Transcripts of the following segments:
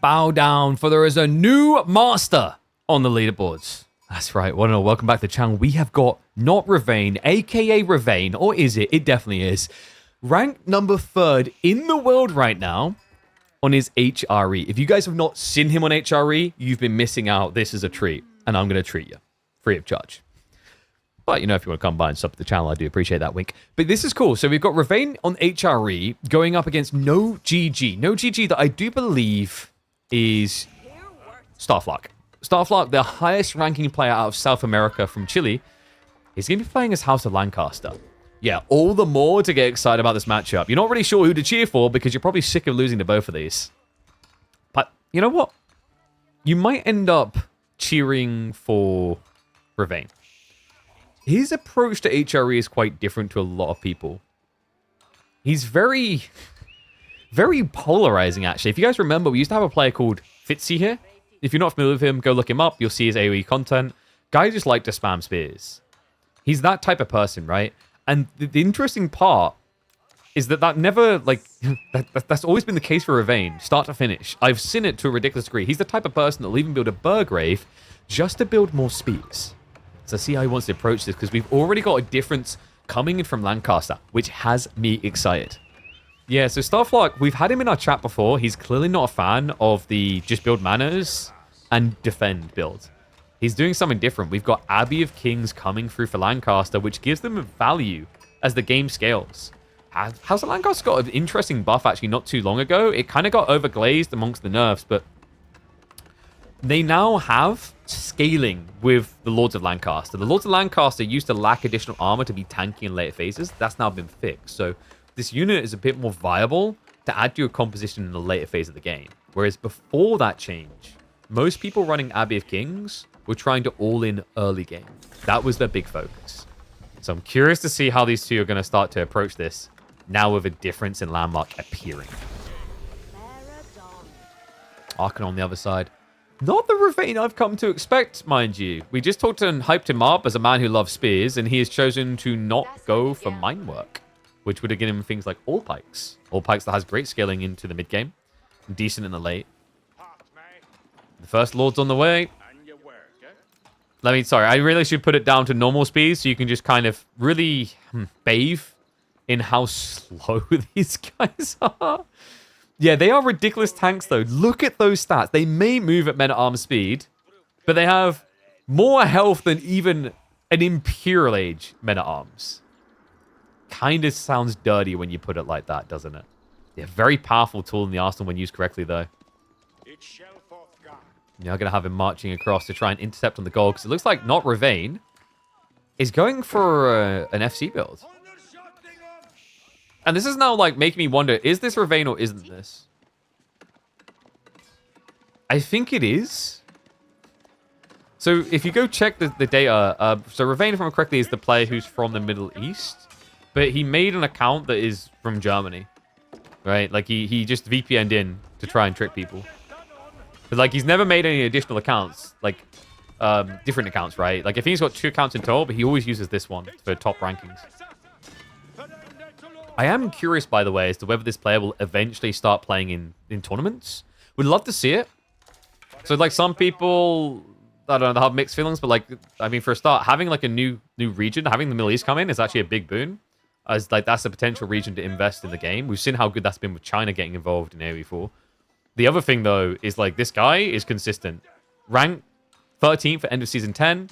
bow down, for there is a new master on the leaderboards. That's right. Welcome back to the channel. We have got not Ravane, aka Ravane, or is it? It definitely is. Ranked number 3rd in the world right now on his HRE. If you guys have not seen him on HRE, you've been missing out. This is a treat, and I'm going to treat you free of charge. But, you know, if you want to come by and sub to the channel, I do appreciate that wink. But this is cool. So we've got Ravane on HRE going up against No GG. No GG that I do believe is Starflark. Starflark, the highest ranking player out of South America from Chile, is going to be playing as House of Lancaster. Yeah, all the more to get excited about this matchup. You're not really sure who to cheer for because you're probably sick of losing to both of these. But you know what? You might end up cheering for Ravane. His approach to HRE is quite different to a lot of people. He's very, very polarizing, actually. If you guys remember, we used to have a player called Fitzy here. If you're not familiar with him, go look him up. You'll see his AoE content. Guy just liked to spam spears. He's that type of person, right? And the interesting part is that never, like, that's always been the case for Ravane, start to finish. I've seen it to a ridiculous degree. He's the type of person that will even build a Burgrave just to build more spears. So see how he wants to approach this, because we've already got a difference coming in from Lancaster, which has me excited. Yeah, so Starflark, we've had him in our chat before. He's clearly not a fan of the just build manners and defend build. He's doing something different. We've got Abbey of Kings coming through for Lancaster, which gives them a value as the game scales. House of Lancaster got an interesting buff actually not too long ago. It kind of got overglazed amongst the nerfs, but they now have scaling with the Lords of Lancaster. The Lords of Lancaster used to lack additional armor to be tanky in later phases. That's now been fixed. So this unit is a bit more viable to add to your composition in the later phase of the game. Whereas before that change, most people running Abbey of Kings were trying to all-in early game. That was their big focus. So I'm curious to see how these two are going to start to approach this now with a difference in landmark appearing. Arkan on the other side. Not the Ravane I've come to expect, mind you. We just talked and hyped him up as a man who loves spears, and he has chosen to not go for mine work, which would have given him things like All Pikes. All Pikes that has great scaling into the mid-game, decent in the late. The first Lord's on the way. Sorry, I really should put it down to normal speed so you can just kind of really bathe in how slow these guys are. Yeah, they are ridiculous tanks, though. Look at those stats. They may move at men-at-arms speed, but they have more health than even an Imperial Age men-at-arms. Kind of sounds dirty when you put it like that, doesn't it? Yeah, very powerful tool in the arsenal when used correctly, though. You're going to have him marching across to try and intercept on the goal, because it looks like not Ravane is going for an FC build. And this is now, like, making me wonder, is this Ravane or isn't this? I think it is. So if you go check the data, so Ravane, if I remember correctly, is the player who's from the Middle East, but he made an account that is from Germany, right? Like, he just VPN'd in to try and trick people. But, like, he's never made any additional accounts, like, different accounts, right? Like, I think he's got 2 accounts in total, but he always uses this one for top rankings. I am curious, by the way, as to whether this player will eventually start playing in tournaments. Would love to see it. So, like, some people, I don't know, they have mixed feelings, but, like, I mean, for a start, having, like, a new region, having the Middle East come in is actually a big boon. As, like, that's a potential region to invest in the game. We've seen how good that's been with China getting involved in AoE4. The other thing, though, is, like, this guy is consistent. Rank 13th at end of Season 10.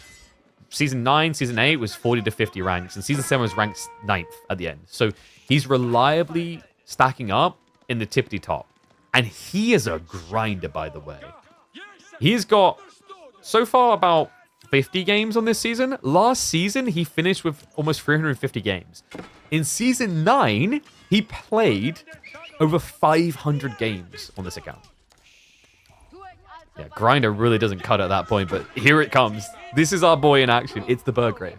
Season 9, Season 8 was 40 to 50 ranks. And Season 7 was ranked 9th at the end. So he's reliably stacking up in the tippity top. And he is a grinder, by the way. He's got, so far, about 50 games on this season. Last season, he finished with almost 350 games. In Season 9, he played over 500 games on this account. Yeah, grinder really doesn't cut at that point, but here it comes. This is our boy in action. It's the Burgrave.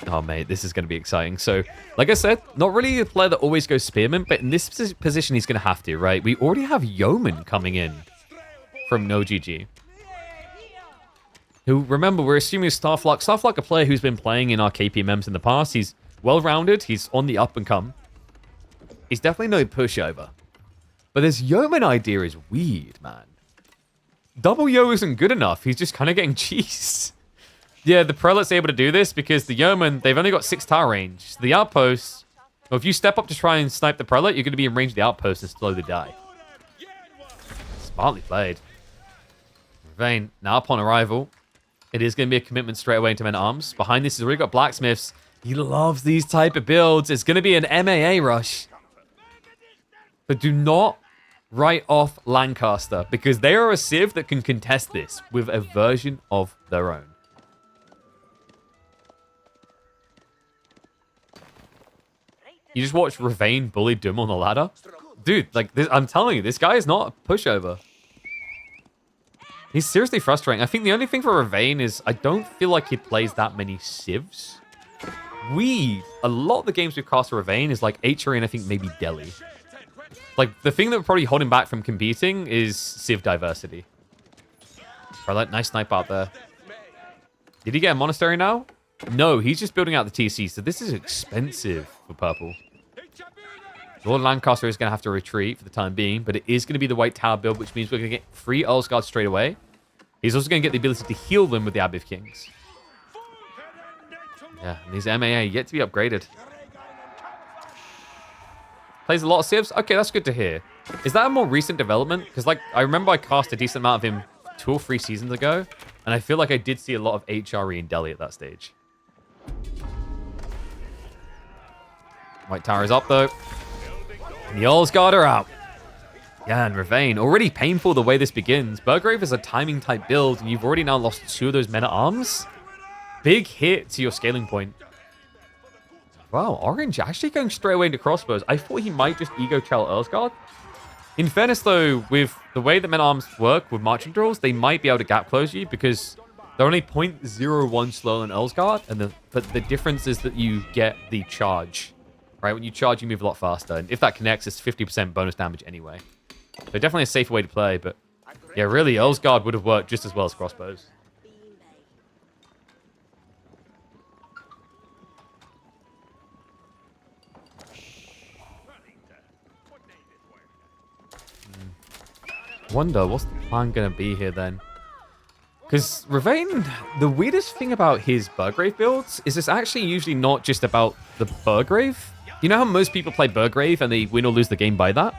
Oh, mate, this is going to be exciting. So, like I said, not really a player that always goes Spearman, but in this position, he's going to have to, right? We already have Yeoman coming in from No GG. Who, remember, we're assuming is Starflark. Starflark, a player who's been playing in our KPMMs in the past. He's well-rounded. He's on the up and come. He's definitely no pushover. But this yeoman idea is weird, man. Double yo isn't good enough. He's just kind of getting cheesed. Yeah, the prelate's able to do this because the yeoman, they've only got 6 tower range. So the outpost, well, if you step up to try and snipe the prelate, you're going to be in range of the outpost and slowly die. Smartly played. Vane, now upon arrival, it is going to be a commitment straight away into men-at-arms. Behind this, he's already got blacksmiths. He loves these type of builds. It's going to be an MAA rush. But do not write off Lancaster, because they are a civ that can contest this with a version of their own. You just watch Ravane bully Doom on the ladder. Dude, like, this, I'm telling you, this guy is not a pushover. He's seriously frustrating. I think the only thing for Ravane is I don't feel like he plays that many civs. A lot of the games we've cast Ravane is like HRE and I think maybe Delhi. Like, the thing that would probably hold him back from competing is civ diversity. Right, nice snipe out there. Did he get a monastery now? No, he's just building out the TC, so this is expensive for purple. Lord Lancaster is going to have to retreat for the time being, but it is going to be the white tower build, which means we're going to get 3 Earl's Guards straight away. He's also going to get the ability to heal them with the Abbey of Kings. Yeah, and these MAA yet to be upgraded. Plays a lot of civs? Okay, that's good to hear. Is that a more recent development? Because, like, I remember I cast a decent amount of him 2 or 3 seasons ago, and I feel like I did see a lot of HRE in Delhi at that stage. White tower is up, though. And the Earl's Guard are out. Yeah, and Ravane, already painful the way this begins. Burgrave is a timing type build, and you've already now lost 2 of those men-at-arms. Big hit to your scaling point. Wow, Orange actually going straight away into crossbows. I thought he might just ego chell Earl's Guard. In fairness, though, with the way that men-at-arms work with marching drills, they might be able to gap close you because they're only 0.01 slower than Earl's Guard, but the difference is that you get the charge. Right, when you charge, you move a lot faster. And if that connects, it's 50% bonus damage anyway. So definitely a safer way to play, but yeah, really, Earl's Guard would have worked just as well as crossbows. Wonder, what's the plan going to be here then? Because Ravane, the weirdest thing about his Burgrave builds is it's actually usually not just about the Burgrave. You know how most people play Burgrave and they win or lose the game by that?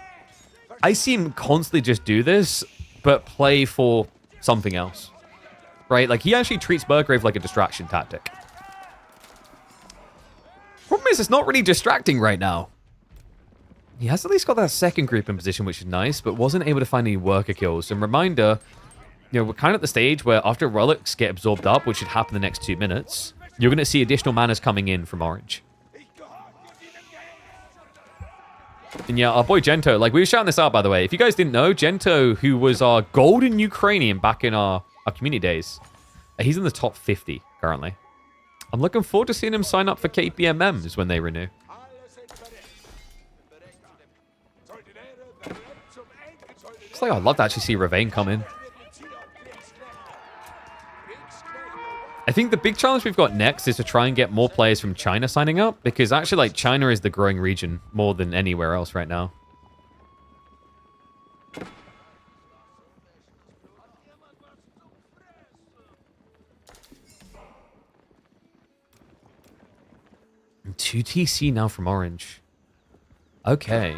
I see him constantly just do this, but play for something else. Right? Like, he actually treats Burgrave like a distraction tactic. Problem is, it's not really distracting right now. He has at least got that second group in position, which is nice, but wasn't able to find any worker kills. And reminder, you know, we're kind of at the stage where after relics get absorbed up, which should happen in the next 2 minutes, you're going to see additional manas coming in from Orange. And yeah, our boy Gento, like, we were shouting this out, by the way. If you guys didn't know, Gento, who was our golden Ukrainian back in our community days, he's in the top 50 currently. I'm looking forward to seeing him sign up for KPMMs when they renew. It's like I'd love to actually see Ravane come in. I think the big challenge we've got next is to try and get more players from China signing up, because actually, like, China is the growing region more than anywhere else right now. And 2 TC now from Orange. Okay.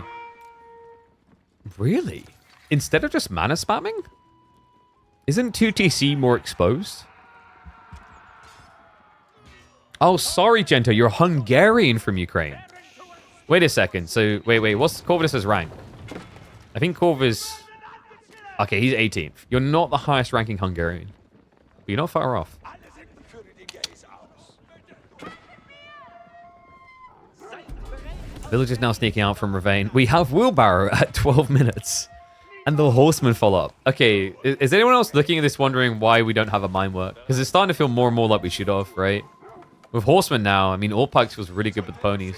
Really? Instead of just mana spamming? Isn't 2 TC more exposed? Oh, sorry, Gento. You're Hungarian from Ukraine. Wait a second. So, wait. What's Corvus' rank? I think Corvus... Okay, he's 18th. You're not the highest ranking Hungarian. But you're not far off. Village is now sneaking out from Ravane. We have Wheelbarrow at 12 minutes. And the Horsemen follow up. Okay, is anyone else looking at this wondering why we don't have a mine work? Because it's starting to feel more and more like we should have, right? With Horsemen now, I mean, all Pikes feels really good with the ponies.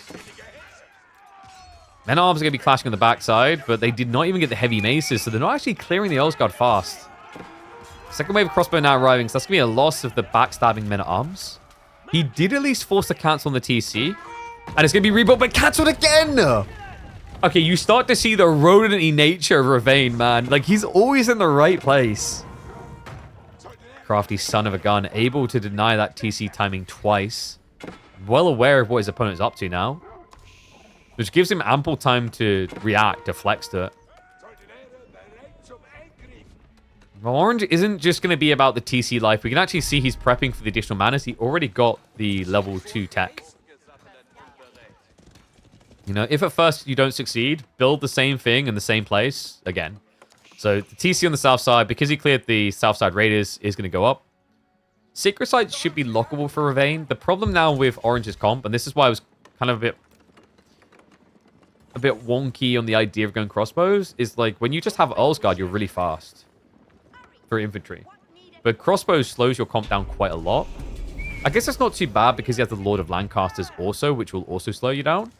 Men-at-Arms are going to be clashing on the backside, but they did not even get the heavy maces, so they're not actually clearing the Earl's Guard fast. Second wave of crossbow now arriving, so that's going to be a loss of the backstabbing Men-at-Arms. He did at least force a cancel on the TC, and it's going to be rebuilt, but cancelled again! Okay, you start to see the rodent-y nature of Ravane, man. Like, he's always in the right place. Crafty son of a gun, able to deny that TC timing twice. Well aware of what his opponent's up to now. Which gives him ample time to react, to flex to it. Well, Orange isn't just going to be about the TC life. We can actually see he's prepping for the additional mana. He already got the level 2 tech. You know, if at first you don't succeed, build the same thing in the same place again. So the TC on the south side, because he cleared the south side raiders, is going to go up. Sacred Sites should be lockable for Ravane. The problem now with Orange's comp, and this is why I was kind of a bit wonky on the idea of going crossbows, is like when you just have Earl's Guard, you're really fast for infantry. But crossbows slows your comp down quite a lot. I guess that's not too bad because he has the Lord of Lancasters also, which will also slow you down.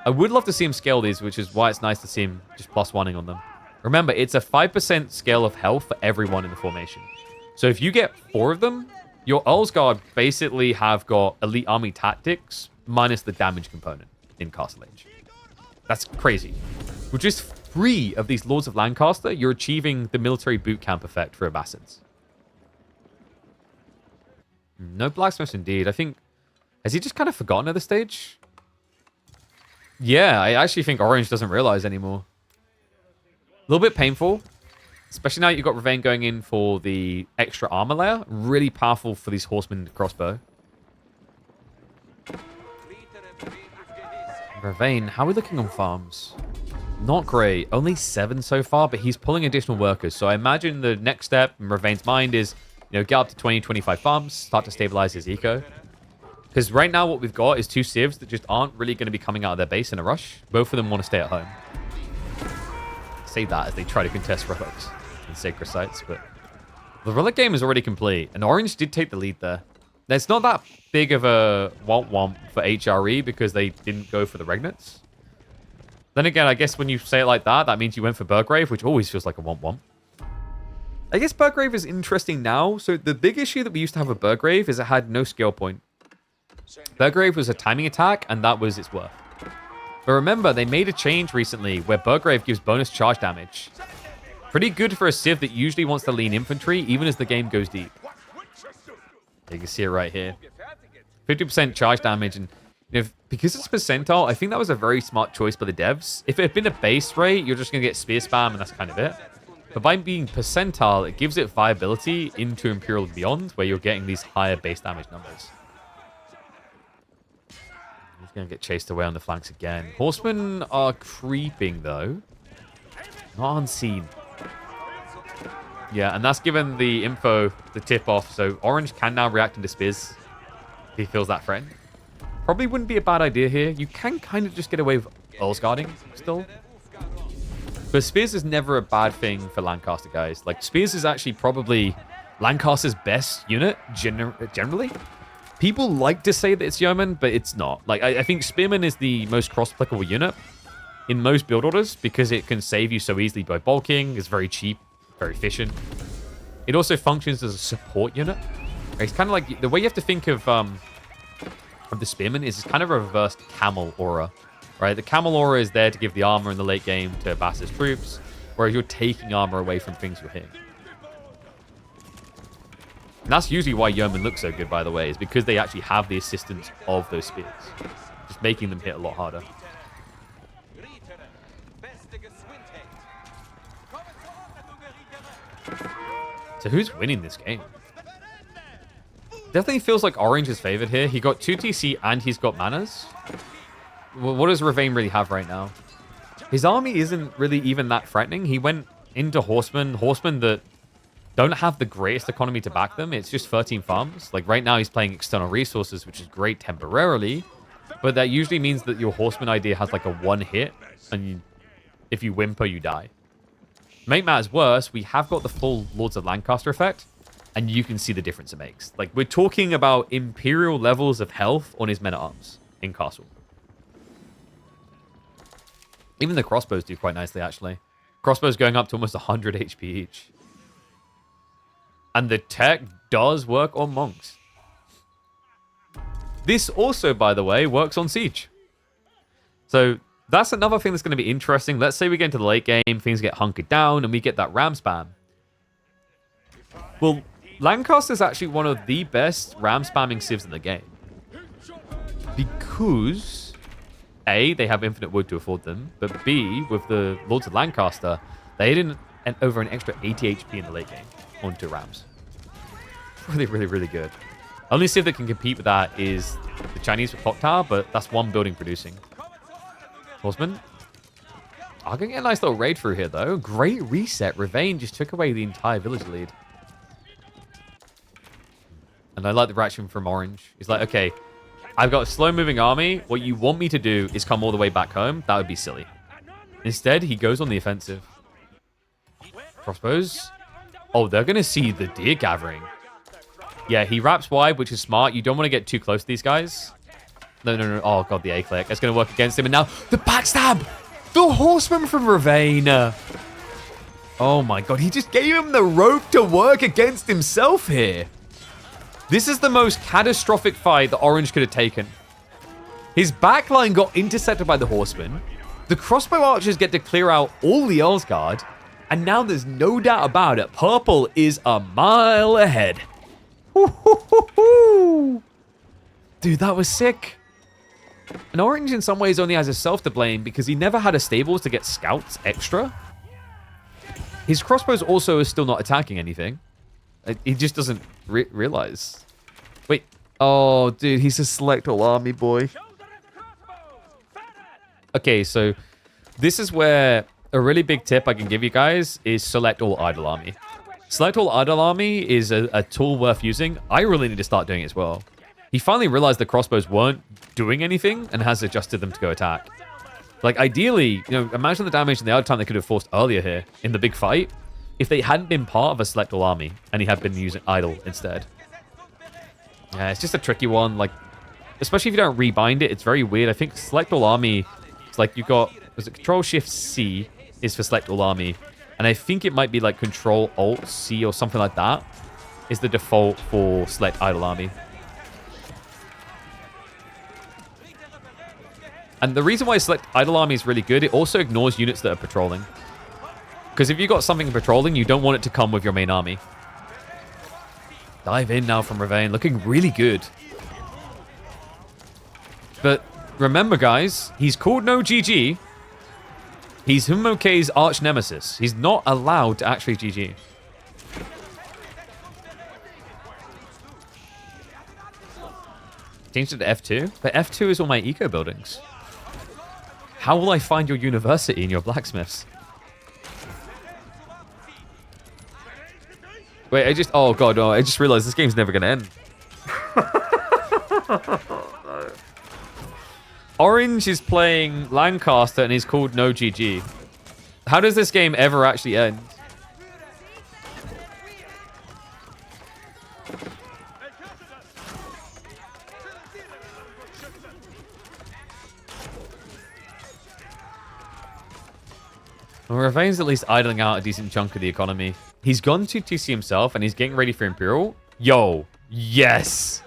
I would love to see him scale these, which is why it's nice to see him just +1ing on them. Remember, it's a 5% scale of health for everyone in the formation. So if you get 4 of them, your Earl's Guard basically have got Elite Army Tactics minus the damage component in Castle Age. That's crazy. With just 3 of these Lords of Lancaster, you're achieving the military boot camp effect for Assassins. No blacksmiths indeed. I think... Has he just kind of forgotten at this stage? Yeah, I actually think Orange doesn't realize anymore. A little bit painful. Especially now you've got Ravane going in for the extra armor layer. Really powerful for these horsemen crossbow. Ravane, how are we looking on farms? Not great. Only 7 so far, but he's pulling additional workers. So I imagine the next step in Ravane's mind is, you know, get up to 20, 25 farms, start to stabilize his eco. Because right now what we've got is 2 civs that just aren't really going to be coming out of their base in a rush. Both of them want to stay at home. Say that as they try to contest relics and sacred sites, but the relic game is already complete, and Orange did take the lead there. It's not that big of a womp-womp for HRE because they didn't go for the Regnants. Then again, I guess when you say it like that, that means you went for Burgrave, which always feels like a womp-womp. I guess Burgrave is interesting now. So the big issue that we used to have with Burgrave is it had no skill point. Burgrave was a timing attack, and that was its worth. But remember, they made a change recently where Burgrave gives bonus charge damage. Pretty good for a Civ that usually wants to lean infantry, even as the game goes deep. You can see it right here. 50% charge damage, and because it's percentile, I think that was a very smart choice by the devs. If it had been a base rate, you're just going to get spear spam, and that's kind of it. But by being percentile, it gives it viability into Imperial and beyond, where you're getting these higher base damage numbers. He's going to get chased away on the flanks again. Horsemen are creeping, though. Not unseen. Yeah, and that's given the info, the tip-off. So Orange can now react into spears if he feels that threat. Probably wouldn't be a bad idea here. You can kind of just get away with Earl's Guarding still. But Spears is never a bad thing for Lancaster, guys. Like, Spears is actually probably Lancaster's best unit, generally. People like to say that it's Yeoman, but it's not. Like, I think Spearman is the most cross-applicable unit in most build orders because it can save you so easily by bulking. It's very cheap, very efficient. It also functions as a support unit. It's kind of like... The way you have to think of the Spearman is it's kind of a reversed Camel aura. Right, the Camel Aura is there to give the armor in the late game to Bass's troops, whereas you're taking armor away from things you're hitting. And that's usually why Yeoman looks so good, by the way, is because they actually have the assistance of those spears, just making them hit a lot harder. So who's winning this game? Definitely feels like Orange is favored here. He got 2 TC and he's got manas. What does Ravane really have right now? His army isn't really even that threatening. He went into horsemen that don't have the greatest economy to back them. It's just 13 farms. Like right now he's playing external resources, which is great temporarily, but that usually means that your horseman idea has like a 1 hit, and if you whimper, you die. Make matters worse, we have got the full Lords of Lancaster effect, and you can see the difference it makes. Like we're talking about Imperial levels of health on his men-at-arms in Castle. Even the crossbows do quite nicely, actually. Crossbows going up to almost 100 HP each. And the tech does work on monks. This also, by the way, works on siege. So That's another thing that's going to be interesting. Let's say we get into the late game, things get hunkered down, and we get that ram spam. Well, Lancaster is actually one of the best ram spamming civs in the game. Because, A, they have infinite wood to afford them, but B, with the Lords of Lancaster, they didn't over an extra 80 HP in the late game onto rams. Really, really, really good. Only civ that can compete with that is the Chinese with Clock Tower, but that's one building producing. Horseman. I'm going to get a nice little raid through here, though. Great reset. Ravane just took away the entire village lead. And I like the reaction from Orange. He's like, okay, I've got a slow-moving army. What you want me to do is come all the way back home. That would be silly. Instead, he goes on the offensive. Crossbows. Oh, they're going to see the deer gathering. Yeah, he wraps wide, which is smart. You don't want to get too close to these guys. No, no, no. Oh, God, the A-click. That's going to work against him. And now, the backstab! The Horseman from Ravane. Oh, my God. He just gave him the rope to work against himself here. This is the most catastrophic fight that Orange could have taken. His backline got intercepted by the Horseman. The crossbow archers get to clear out all the Earl's Guard. And now there's no doubt about it. Purple is a mile ahead. Dude, that was sick. And Orange in some ways only has himself to blame because he never had a stables to get scouts extra. His crossbows also is still not attacking anything. He just doesn't realize. Wait. Oh, dude, he's a select all army boy. Okay, so this is where a really big tip I can give you guys is select all idle army. Select all idle army is a tool worth using. I really need to start doing it as well. He finally realized the crossbows weren't doing anything and has adjusted them to go attack. Like, ideally, imagine the damage and the other time they could have forced earlier here in the big fight if they hadn't been part of a select all army and he had been using idle instead. Yeah, it's just a tricky one. Like, especially if you don't rebind it, it's very weird. I think select all army, it's like you've got, was it Control-Shift-C is for select all army. And I think it might be like Control-Alt-C or something like that is the default for select idle army. And the reason why select idle army is really good, it also ignores units that are patrolling. Because if you've got something patrolling, you don't want it to come with your main army. Dive in now from Ravane, looking really good. But remember, guys, he's called no GG. He's Humokei's arch nemesis. He's not allowed to actually GG. Changed it to F2, but F2 is all my eco buildings. How will I find your university and your blacksmiths? Wait, oh god, no, I just realized this game's never gonna end. Orange is playing Lancaster and he's called no GG. How does this game ever actually end? Well, Ravane's at least idling out a decent chunk of the economy. He's gone to TC himself and he's getting ready for Imperial. Yo, yes.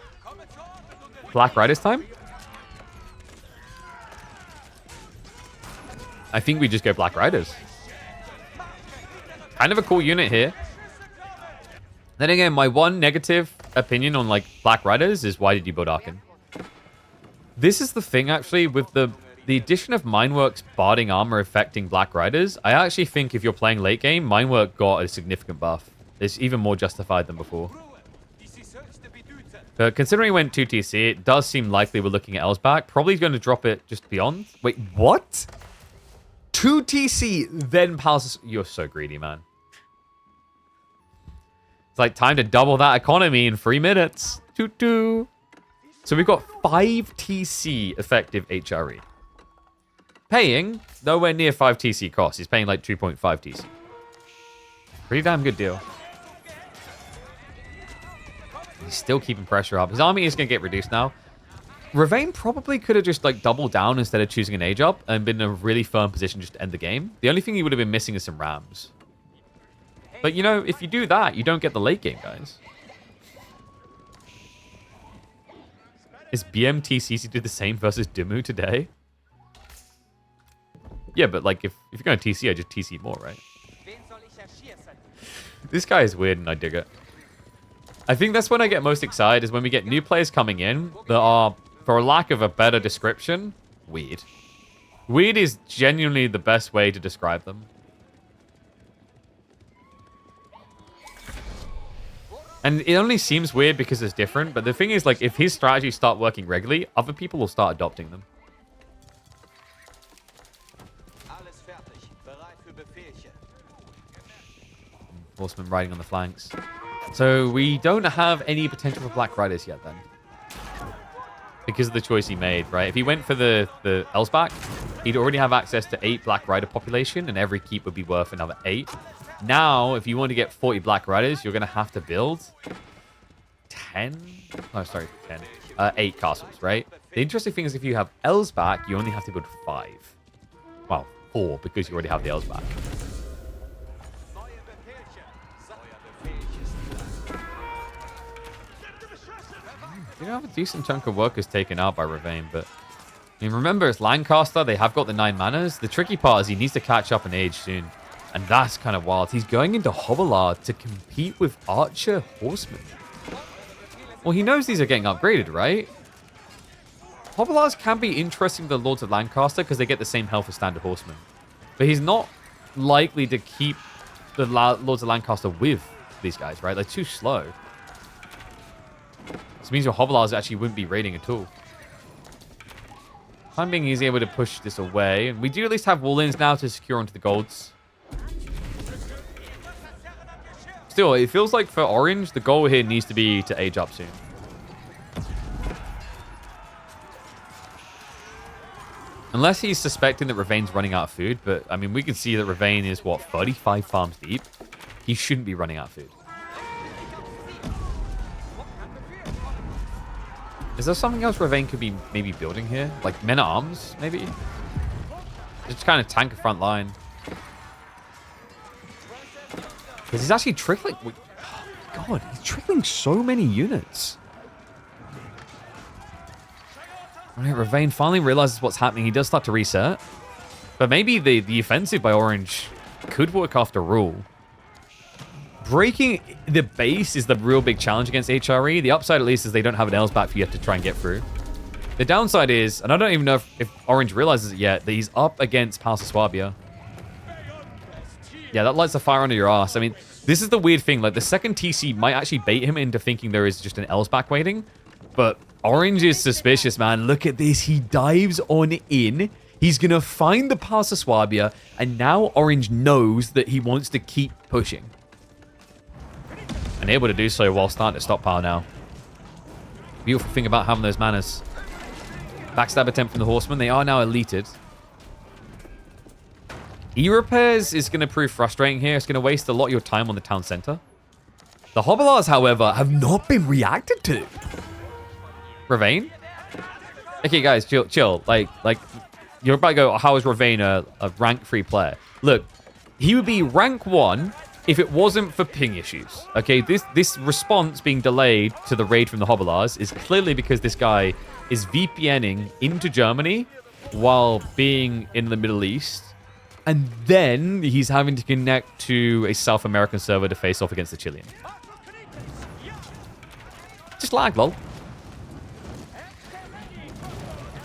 Black Riders time? I think we just go Black Riders. Kind of a cool unit here. Then again, my one negative opinion on like Black Riders is why did you build Arkan? This is the thing actually with the addition of Minework's barding armor affecting Black Riders. I actually think if you're playing late game, Minework got a significant buff. It's even more justified than before. But considering he went 2 TC, it does seem likely we're looking at Elsback. Probably going to drop it just beyond. Wait, what? 2 TC, then passes. You're so greedy, man. It's like time to double that economy in 3 minutes. Toot. So we've got 5 TC effective HRE. Paying nowhere near 5 TC cost. He's paying like 2.5 TC. Pretty damn good deal. He's still keeping pressure up. His army is going to get reduced now. Ravane probably could have just like doubled down instead of choosing an age up and been in a really firm position just to end the game. The only thing he would have been missing is some rams. But if you do that, you don't get the late game, guys. Is BMTCC do the same versus Dimu today? Yeah, but like if you're going to TC, I just TC more, right? This guy is weird and I dig it. I think that's when I get most excited, is when we get new players coming in that are, for lack of a better description, weird. Weird is genuinely the best way to describe them. And it only seems weird because it's different, but the thing is, like, if his strategies start working regularly, other people will start adopting them. Horseman riding on the flanks. So we don't have any potential for Black Riders yet then. Because of the choice he made, right? If he went for the Elsbach, he'd already have access to 8 Black Rider population, and every keep would be worth another 8. Now, if you want to get 40 Black Riders, you're going to have to build 10? Oh, sorry, 10. 8 castles, right? The interesting thing is if you have Elsbach, you only have to build 5. Well, 4, because you already have the Elsbach. You have a decent chunk of workers taken out by Ravane, but I mean, remember, it's Lancaster. They have got the 9 manas. The tricky part is he needs to catch up in age soon, and that's kind of wild. He's going into Hobbleard to compete with Archer Horsemen. Well, he knows these are getting upgraded, right? Hobbleards can be interesting to the Lords of Lancaster because they get the same health as standard horsemen, but he's not likely to keep the Lords of Lancaster with these guys, right? They're too slow. This means your Hobbleards actually wouldn't be raiding at all. Time being, he's able to push this away. And we do at least have wall-ins now to secure onto the golds. Still, it feels like for Orange, the goal here needs to be to age up soon. Unless he's suspecting that Ravane's running out of food. But, I mean, we can see that Ravane is, what, 35 farms deep? He shouldn't be running out of food. Is there something else Ravane could be maybe building here? Like men-at-arms, maybe? Just kind of tank a front line. Because he's actually trickling... Oh, God, he's trickling so many units. Alright, Ravane finally realizes what's happening. He does start to reset. But maybe the offensive by Orange could work after all. Breaking the base is the real big challenge against HRE. The upside, at least, is they don't have an Elsbach for you to try and get through. The downside is, and I don't even know if Orange realizes it yet, that he's up against Palace of Swabia. Yeah, that lights a fire under your ass. I mean, this is the weird thing. Like, the second TC might actually bait him into thinking there is just an Elsbach waiting. But Orange is suspicious, man. Look at this. He dives on in. He's going to find the Palace of Swabia. And now Orange knows that he wants to keep pushing. And able to do so while starting to stockpile now. Beautiful thing about having those manas. Backstab attempt from the Horsemen. They are now elited. E-repairs is going to prove frustrating here. It's going to waste a lot of your time on the town center. The Hobbleards, however, have not been reacted to. Ravane? Okay, guys, chill. Like you're about to go, how is Ravane a rank 3 player? Look, he would be rank 1 if it wasn't for ping issues. Okay, this response being delayed to the raid from the Hobbleards is clearly because this guy is VPNing into Germany while being in the Middle East. And then he's having to connect to a South American server to face off against the Chilean. Just lag, lol.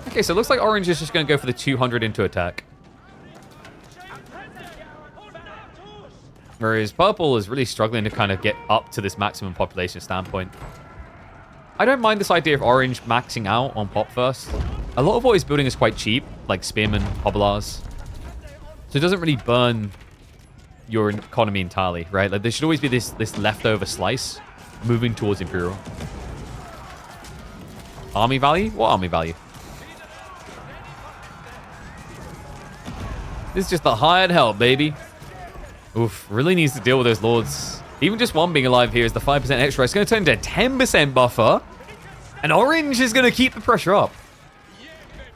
Okay, so it looks like Orange is just going to go for the 200 into attack. Whereas Purple is really struggling to kind of get up to this maximum population standpoint. I don't mind this idea of Orange maxing out on Pop first. A lot of what he's building is quite cheap, like Spearmen, Hobbleards. So it doesn't really burn your economy entirely, right? Like there should always be this leftover slice moving towards Imperial. Army value? What army value? This is just the hired help, baby. Oof, really needs to deal with those lords. Even just one being alive here is the 5% extra. It's going to turn into a 10% buffer. And Orange is going to keep the pressure up.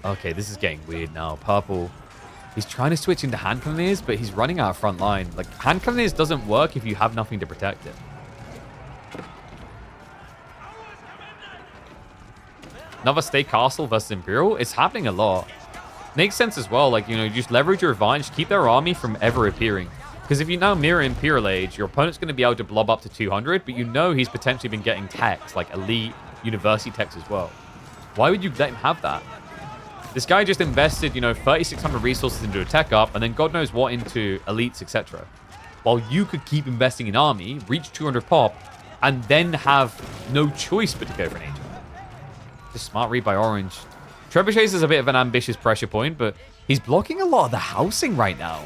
Okay, this is getting weird now. Purple, he's trying to switch into hand cannoneers, but he's running out of front line. Like, hand cannoneers doesn't work if you have nothing to protect it. Another State Castle versus Imperial. It's happening a lot. Makes sense as well. Like, you know, you just leverage your advantage, keep their army from ever appearing. Because if you now mirror Imperial Age, your opponent's going to be able to blob up to 200, but you know he's potentially been getting techs, like elite university techs as well. Why would you let him have that? This guy just invested, you know, 3,600 resources into a tech up, and then God knows what into elites, etc. While you could keep investing in army, reach 200 pop, and then have no choice but to go for an agent. Just smart read by Orange. Trebuchet is a bit of an ambitious pressure point, but he's blocking a lot of the housing right now.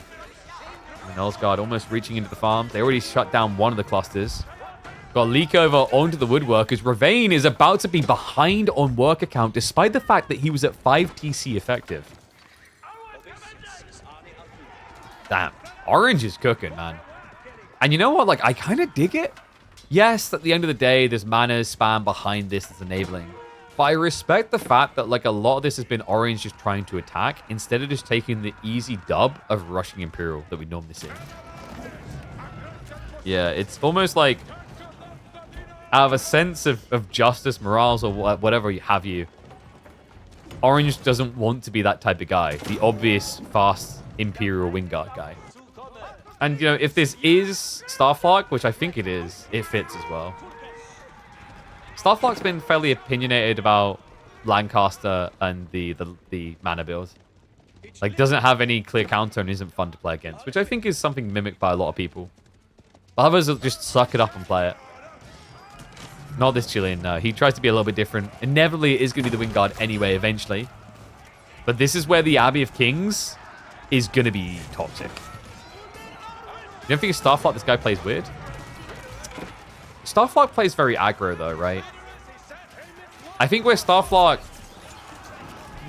And Elsguard almost reaching into the farm. They already shut down one of the clusters. Got leak over onto the woodworkers. Ravane is about to be behind on worker count, despite the fact that he was at 5 TC effective. Damn. Orange is cooking, man. And you know what? Like, I kind of dig it. Yes, at the end of the day, there's mana spam behind this that's enabling. But I respect the fact that, like, a lot of this has been Orange just trying to attack instead of just taking the easy dub of rushing Imperial that we normally see. Yeah, it's almost like out of a sense of justice, morals, or whatever have you, Orange doesn't want to be that type of guy. The obvious, fast Imperial Wingguard guy. And, you know, if this is Starflark, which I think it is, it fits as well. Starflark's been fairly opinionated about Lancaster and the mana build. Like, doesn't have any clear counter and isn't fun to play against, which I think is something mimicked by a lot of people. But others will just suck it up and play it. Not this Chilean, no. He tries to be a little bit different. Inevitably, it is going to be the Wingguard anyway, eventually. But this is where the Abbey of Kings is going to be toxic. You don't think Starflark, this guy plays weird? Starflark plays very aggro, though, right? I think where Starflark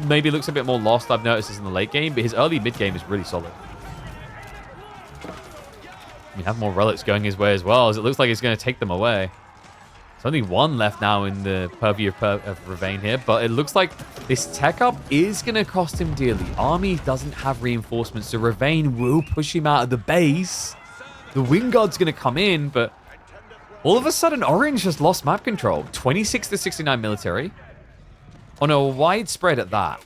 maybe looks a bit more lost, I've noticed, is in the late game, but his early mid game is really solid. We have more relics going his way as well, as it looks like he's going to take them away. There's only one left now in the purview of Ravane here, but it looks like this tech up is going to cost him dearly. Army doesn't have reinforcements, so Ravane will push him out of the base. The Wingguard's going to come in, but all of a sudden, Orange has lost map control. 26 to 69 military on a wide spread at that.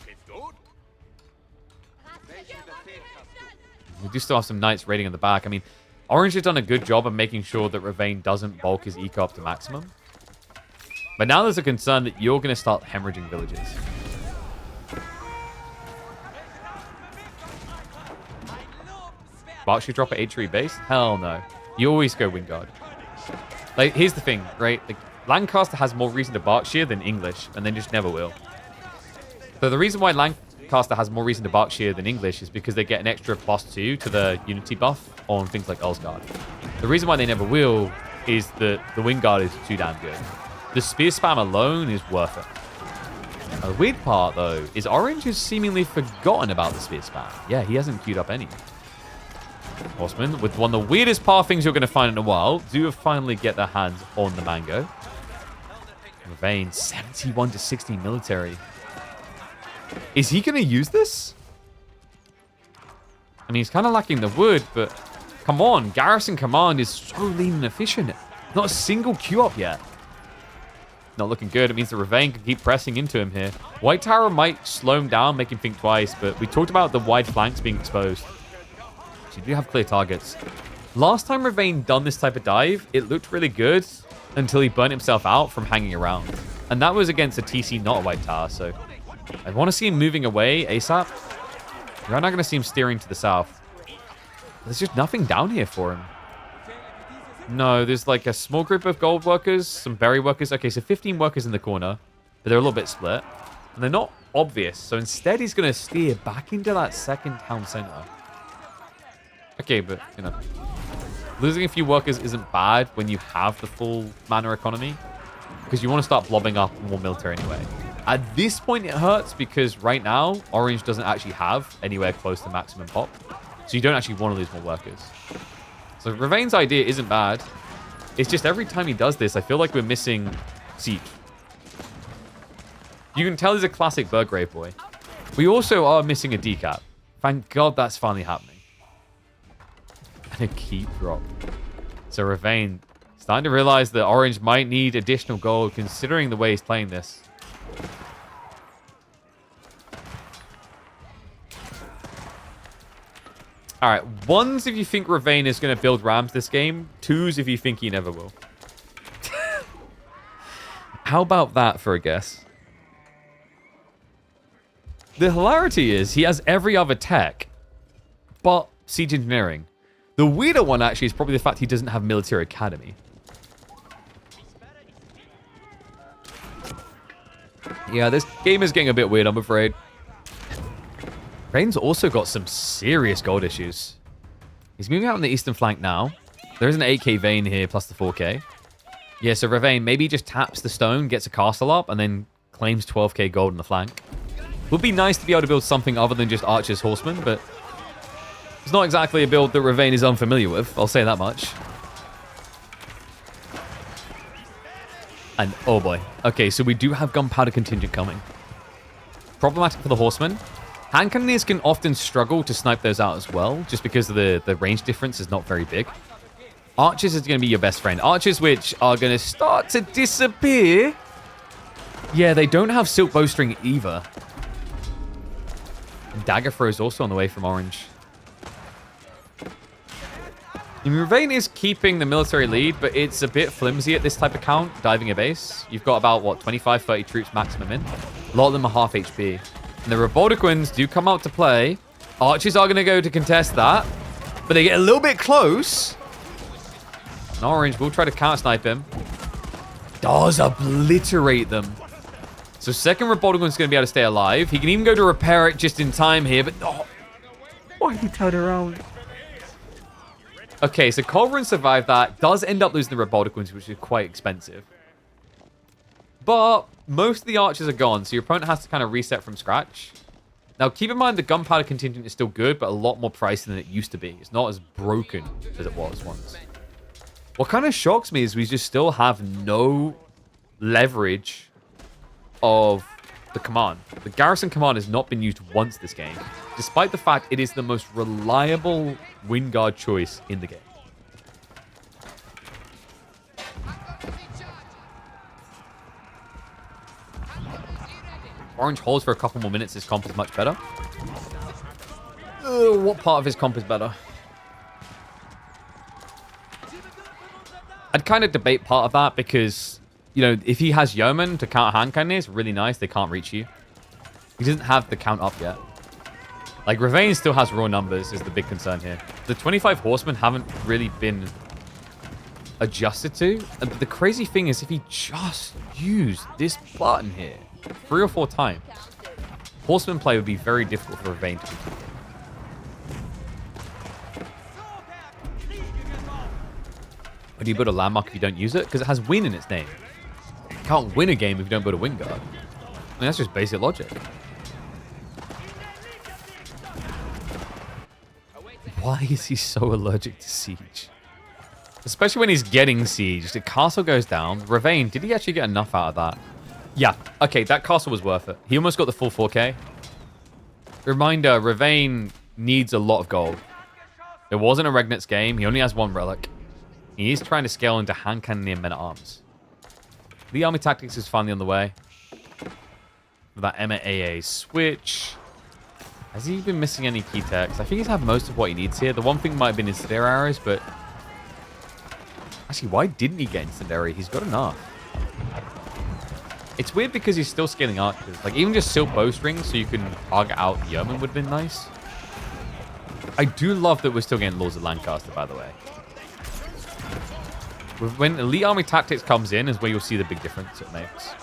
We do still have some knights raiding on the back. I mean, Orange has done a good job of making sure that Ravane doesn't bulk his eco up to maximum. But now there's a concern that you're going to start hemorrhaging villages. Bark should drop at H3 base? Hell no. You always go Wingguard. Like, here's the thing, right? Like, Lancaster has more reason to Berkshire than English, and then just never will. So the reason why Lancaster has more reason to Berkshire than English is because they get an extra +2 to the Unity buff on things like Elsguard. The reason why they never will is that the Wingguard is too damn good. The spear spam alone is worth it. The weird part, though, is Orange has seemingly forgotten about the spear spam. Yeah, he hasn't queued up any. Horsemen, with one of the weirdest path things you're going to find in a while, do finally get their hands on the mango. Ravane, 71 to 60 military. Is he going to use this? I mean, he's kind of lacking the wood, but come on. Garrison Command is so lean and efficient. Not a single queue up yet. Not looking good. It means the Ravane can keep pressing into him here. White Tower might slow him down, make him think twice, but we talked about the wide flanks being exposed. So you do have clear targets. Last time Ravane done this type of dive, it looked really good until he burnt himself out from hanging around. And that was against a TC, not a White Tower, so I want to see him moving away ASAP. You're not going to see him steering to the south. There's just nothing down here for him. No, there's like a small group of gold workers, some berry workers. Okay, so 15 workers in the corner, but they're a little bit split. And they're not obvious, so instead he's going to steer back into that second town center. Okay, but, you know, losing a few workers isn't bad when you have the full mana economy, because you want to start blobbing up more military anyway. At this point, it hurts because right now, Orange doesn't actually have anywhere close to maximum pop, so you don't actually want to lose more workers. So Ravane's idea isn't bad. It's just every time he does this, I feel like we're missing Siege. You can tell he's a classic Burgrave boy. We also are missing a decap. Thank God that's finally happening. And a keep drop. So Ravane starting to realize that Orange might need additional gold considering the way he's playing this. All right, ones if you think Ravane is going to build Rams this game. Twos if you think he never will. How about that for a guess? The hilarity is he has every other tech, but siege engineering. The weirder one, actually, is probably the fact he doesn't have military academy. Yeah, this game is getting a bit weird, I'm afraid. Rain's also got some serious gold issues. He's moving out on the eastern flank now. There is an 8k vein here, plus the 4k. Yeah, so Ravane maybe just taps the stone, gets a castle up, and then claims 12k gold on the flank. Would be nice to be able to build something other than just Archer's Horsemen, but it's not exactly a build that Ravane is unfamiliar with, I'll say that much. And, oh boy. Okay, so we do have Gunpowder Contingent coming. Problematic for the Horsemen. Hand Cannoneers can often struggle to snipe those out as well, just because of the range difference is not very big. Archers is going to be your best friend. Archers, which are going to start to disappear. Yeah, they don't have Silk Bowstring either. Dagger Throw is also on the way from Orange. Ravane is keeping the military lead, but it's a bit flimsy at this type of count, diving a base. You've got about, what, 25, 30 troops maximum in. A lot of them are half HP. And the Reboldiquins do come out to play. Archers are going to go to contest that, but they get a little bit close. And Orange will try to counter-snipe him. Does obliterate them. So second Reboldiquin's going to be able to stay alive. He can even go to repair it just in time here, but... Oh, why did he turn around? Okay, so Culverin survived that. Does end up losing the Reboldiquins, which is quite expensive. But most of the archers are gone, so your opponent has to kind of reset from scratch. Now, keep in mind the Gunpowder Contingent is still good, but a lot more pricey than it used to be. It's not as broken as it was once. What kind of shocks me is we just still have no leverage of the command. The Garrison command has not been used once this game, despite the fact it is the most reliable wind guard choice in the game. Orange holds for a couple more minutes. His comp is much better. What part of his comp is better? I'd kind of debate part of that because, you know, if he has Yeoman to counter hand cannoneers, really nice. They can't reach you. He doesn't have the count up yet. Like, Ravane still has raw numbers is the big concern here. The 25 horsemen haven't really been adjusted to. And the crazy thing is if he just used this button here 3 or 4 times, horseman play would be very difficult for Ravane to do. How do you build a landmark if you don't use it? Because it has win in its name. You can't win a game if you don't build a win guard. I mean, that's just basic logic. Why is he so allergic to siege? Especially when he's getting sieged. The castle goes down. Ravane, did he actually get enough out of that? Yeah. Okay, that castle was worth it. He almost got the full 4k. Reminder, Ravane needs a lot of gold. It wasn't a Regnit's game. He only has 1 relic. He is trying to scale into hand cannoneer men-at-arms. The army tactics is finally on the way. With that MAA switch. Has he been missing any key techs? I think he's had most of what he needs here. The one thing might have been incendiary arrows, but... Actually, why didn't he get incendiary? He's got enough. It's weird because he's still scaling archers. Like, even just silk bowstrings so you can target out Yeoman would have been nice. I do love that we're still getting Lords of Lancaster, by the way. When Elite Army Tactics comes in is where you'll see the big difference it makes.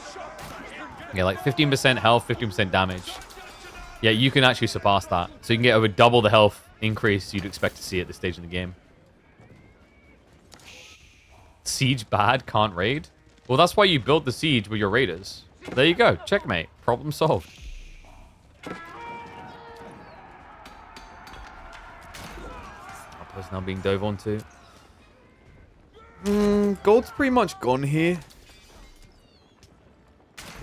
Yeah, like 15% health, 15% damage. Yeah, you can actually surpass that. So you can get over double the health increase you'd expect to see at this stage in the game. Siege bad, can't raid? Well, that's why you build the siege with your raiders. There you go. Checkmate. Problem solved. Outpost now being dove onto. Gold's pretty much gone here.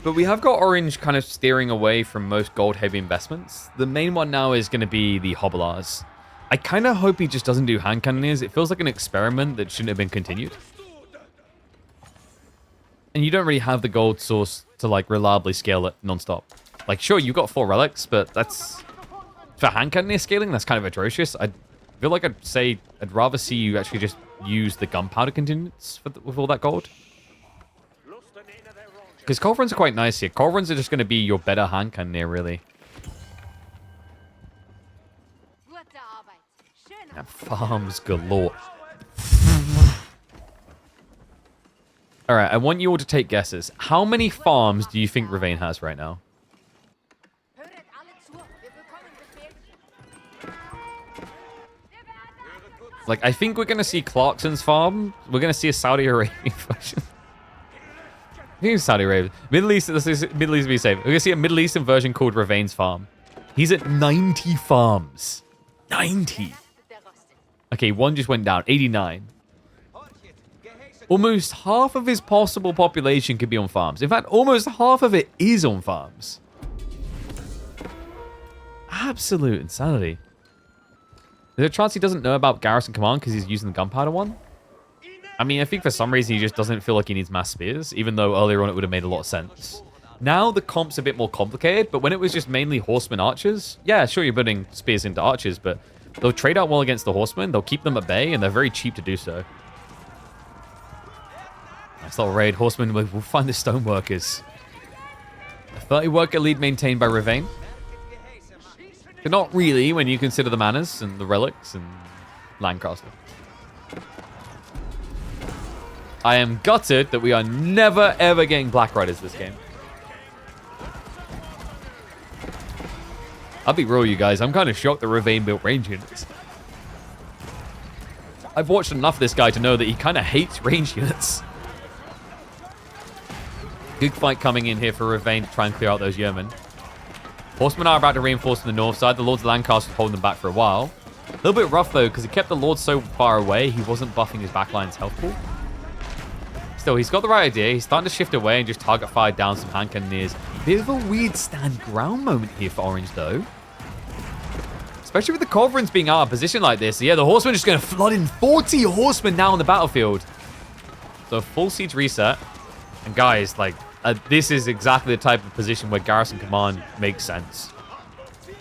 But we have got Orange kind of steering away from most gold-heavy investments. The main one now is going to be the Hobblars. I kind of hope he just doesn't do hand cannoneers. It feels like an experiment that shouldn't have been continued. And you don't really have the gold source to, like, reliably scale it non-stop. Like, sure, you've got 4 relics, but that's... For hand cannoneer scaling, that's kind of atrocious. I feel like I'd rather see you actually just use the gunpowder contingents with all that gold. Because culverins are quite nice here. Culverins are just going to be your better hand cannon here, really. And farms galore. Alright, I want you all to take guesses. How many farms do you think Ravane has right now? Like, I think we're going to see Clarkson's farm. We're going to see a Saudi Arabian version. I think it's Saudi Arabia. Middle East, Middle East to be safe. We're going to see a Middle Eastern version called Ravane's farm. He's at 90 farms. 90. Okay, one just went down. 89. Almost half of his possible population could be on farms. In fact, almost half of it is on farms. Absolute insanity. There's a chance he doesn't know about Garrison Command because he's using the gunpowder one. I mean, I think for some reason he just doesn't feel like he needs mass spears, even though earlier on it would have made a lot of sense. Now the comp's a bit more complicated, but when it was just mainly horsemen archers, yeah, sure, you're putting spears into archers, but they'll trade out well against the horsemen, they'll keep them at bay, and they're very cheap to do so. Nice little raid. Horsemen, we'll find the stoneworkers. A 30 worker lead maintained by Ravane. But not really when you consider the manors and the relics and Lancaster. I am gutted that we are never, ever getting Black Riders this game. I'll be real, you guys. I'm kind of shocked that Ravane built range units. I've watched enough of this guy to know that he kind of hates range units. Good fight coming in here for Ravane to try and clear out those yeomen. Horsemen are about to reinforce on the north side. The Lords of Lancaster holding them back for a while. A little bit rough, though, because he kept the Lords so far away, he wasn't buffing his backline's health pool. Still, he's got the right idea. He's starting to shift away and just target fire down some hand cannoneers. Bit of a weird stand ground moment here for Orange, though. Especially with the Culverins being out of position like this. So yeah, the Horsemen are just going to flood in 40 Horsemen now on the battlefield. So full siege reset. And guys, like, this is exactly the type of position where Garrison Command makes sense.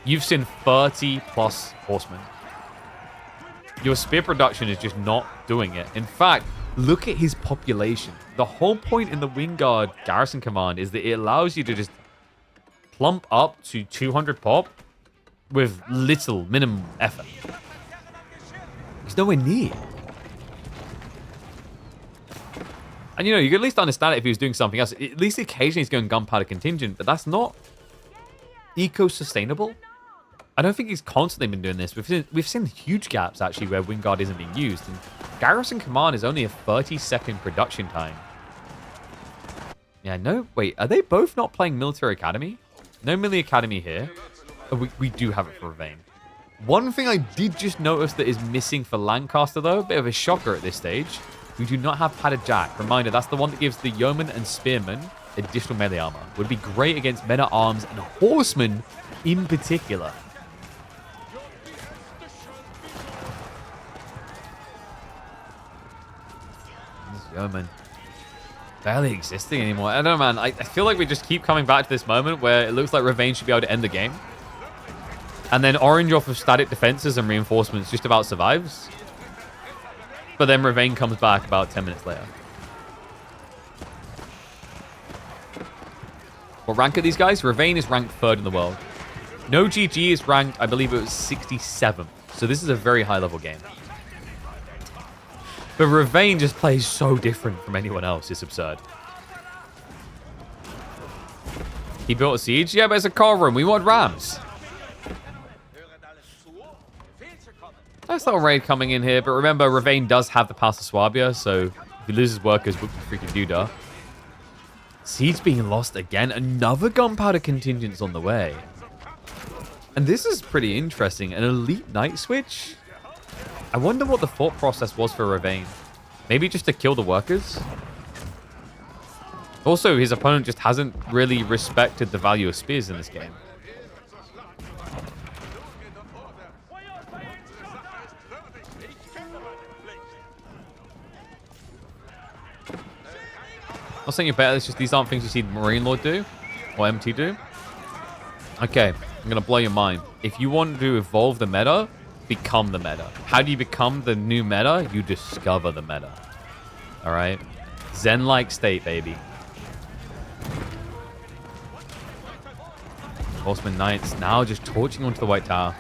You've seen 30 plus horsemen. Your spear production is just not doing it. In fact, look at his population. The whole point in the Wingguard Garrison Command is that it allows you to just plump up to 200 pop with little minimum effort. He's nowhere near. And, you know, you can at least understand it if he was doing something else. At least occasionally he's going gunpowder contingent, but that's not eco-sustainable. I don't think he's constantly been doing this. We've seen huge gaps, actually, where Wingguard isn't being used. And Garrison Command is only a 30-second production time. Yeah, no, wait, are they both not playing Military Academy? No Military Academy here. Oh, we do have it for Ravane. One thing I did just notice that is missing for Lancaster, though, a bit of a shocker at this stage. We do not have Padded Jack. Reminder, that's the one that gives the Yeoman and Spearmen additional melee armor. Would be great against men-at-arms and horsemen in particular. This Yeoman barely existing anymore. I don't know, man. I feel like we just keep coming back to this moment where it looks like Ravane should be able to end the game. And then Orange off of static defenses and reinforcements just about survives. But then Ravane comes back about 10 minutes later. What rank are these guys? Ravane is ranked 3rd in the world. No GG is ranked, I believe it was 67th. So this is a very high level game. But Ravane just plays so different from anyone else. It's absurd. He built a siege? Yeah, but it's a car room. We want rams. Nice little raid coming in here, but remember, Ravane does have the Pass of Swabia, so if he loses workers, what the freaking do da? Siege being lost again. Another gunpowder contingent's on the way. And this is pretty interesting. An elite knight switch? I wonder what the thought process was for Ravane. Maybe just to kill the workers? Also, his opponent just hasn't really respected the value of spears in this game. I'm not saying you're better, it's just these aren't things you see Marine Lord do, or MT do. Okay, I'm going to blow your mind. If you want to evolve the meta, become the meta. How do you become the new meta? You discover the meta. All right? Zen-like state, baby. Horseman Knights now just torching onto the White Tower.